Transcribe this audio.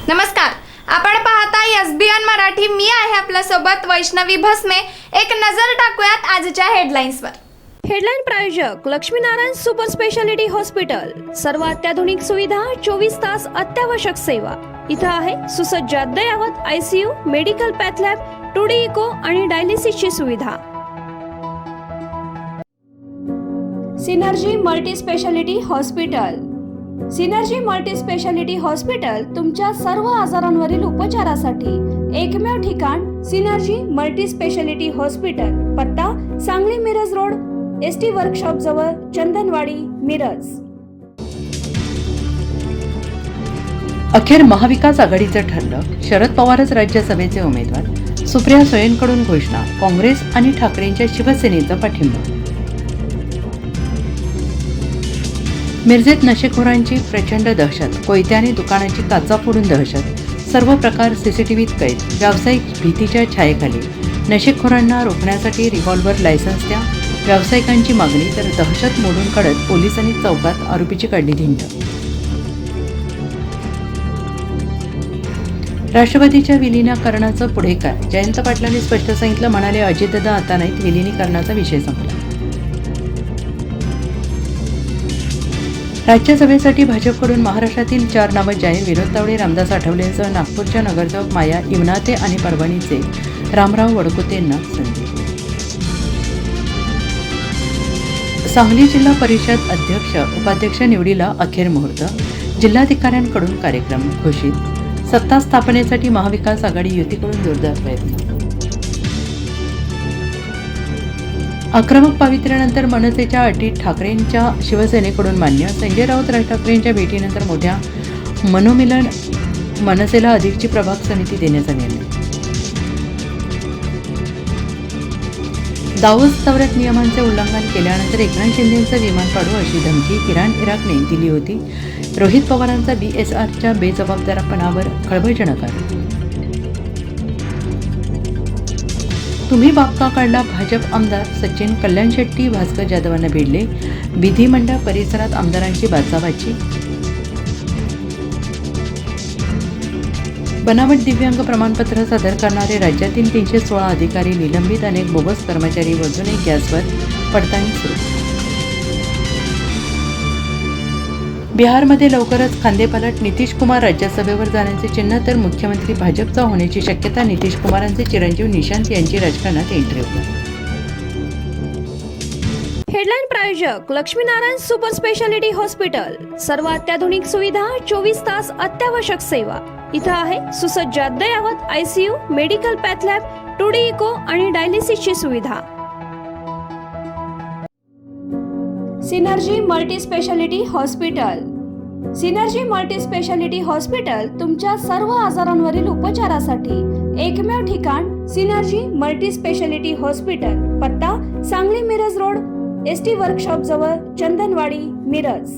नमस्कार, आपण पाहता एसबीएन मराठी. मी आहे आपल्या सोबत वैष्णवी भस्मे. एक नजर टाकूयात आजच्या हेडलाईन्सवर. हेडलाईन प्रायोजक लक्ष्मीनारायण सुपर स्पेशालिटी हॉस्पिटल. सर्व अत्याधुनिक सुविधा, 24 तास अत्यावश्यक सेवा. इथं आहे सुसज्ज अद्ययावत ICU, medical path lab, 2D echo आणि डायलिसिसची सुविधा. Synergy multi speciality hospital. Synergy multi speciality hospital तुमच्या सर्व आजारांवरील उपचारासाठी एकमेव ठिकाण. Synergy multi speciality hospital. पत्ता Sangli Miraj road, ST workshop जवळ, चंदनवाडी, मिरज. अखेर महाविकास आघाडीचं ठरलं. शरद पवारच राज्यसभेचे उमेदवार. सुप्रिया सुळेंकडून घोषणा. काँग्रेस आणि ठाकरेंच्या शिवसेनेचा पाठिंबा. मिरजेत नशेखोरांची प्रचंड दहशत. कोयत्याने दुकानाची काचा फोडून दहशत. सर्व प्रकार सीसीटीव्हीत कैद. व्यावसायिक भीतीच्या छायेखाली. नशेखोरांना रोखण्यासाठी रिव्हॉल्व्हर लायसन्स द्या. व्यावसायिकांची मागणी. तर दहशत मोडून काढत पोलिसांनी चौकात आरोपीची काढली धिंड. राष्ट्रवादीच्या विलिनीकरणाचं पुढे काय? जयंत पाटलांनी स्पष्ट सांगितलं. म्हणाले, अजितदादा आता नाहीत, विलिनीकरणाचा विषय संपला. राज्यसभेसाठी भाजपकडून महाराष्ट्रातील 4 नावं जाहीर. विनोद तावडे, रामदास आठवलेंसह नागपूरच्या नगरसेवक माया इमनाते आणि परभणीचे रामराव वडकुतेंना संधी. सांगली जिल्हा परिषद अध्यक्ष उपाध्यक्ष निवडीला अखेर मुहूर्त. जिल्हाधिकाऱ्यांकडून कार्यक्रम घोषित. सत्ता स्थापनेसाठी महाविकास आघाडी युतीकडून जोरदार प्रयत्न. आक्रमक पावित्र्यानंतर मनसेच्या अटी ठाकरेंच्या शिवसेनेकडून मान्य. संजय राऊत राज ठाकरेंच्या भेटीनंतर मोठ्या मनोमिलन. मनसेला अधिकची प्रभाग समिती देण्याचा निर्णय. दावोस दौऱ्यात नियमांचे उल्लंघन केल्यानंतर एकनाथ शिंदेंचं विमान पाडू अशी धमकी इराकने दिली होती. रोहित पवारांचा BSRच्या बेजबाबदारपणावर खळबळजनक आरोप. तुम्ही बापका काढला. भाजप आमदार सचिन कल्याण शेट्टी भास्कर जाधवांना भिडले. विधिमंडळ परिसरात आमदारांची बाचाबाची. बनावट दिव्यांग प्रमाणपत्र सादर करणारे राज्यातील 316 अधिकारी निलंबित. अनेक बोगस कर्मचारी. अजूनही गॅसवर पडताळणी सुरू. बिहारमध्ये लवकरच खांदेपालट. नितीश कुमार राज्यसभेवर जाण्याचे चिन्ह, तर मुख्यमंत्री भाजपचा होण्याची शक्यता. नितीश कुमारांचे चिरंजीव निशांत यांची राजकारणात एंट्री होणार. हेडलाईन प्रायोजक लक्ष्मीनारायण सुपर स्पेशालिटी हॉस्पिटल. सर्व अत्याधुनिक सुविधा, 24 तास अत्यावश्यक सेवा. इथं आहे सुसज्ज अद्ययावत ICU, medical path lab, 2D echo आणि डायलिसिसची सुविधा. Synergy multi speciality hospital. Synergy multi speciality hospital तुमच्या सर्व आजारांवरील उपचारासाठी एकमेव ठिकाण. Synergy multi speciality hospital. पत्ता Sangli Miraj road, ST workshop जवळ, चंदनवाडी, मिरज.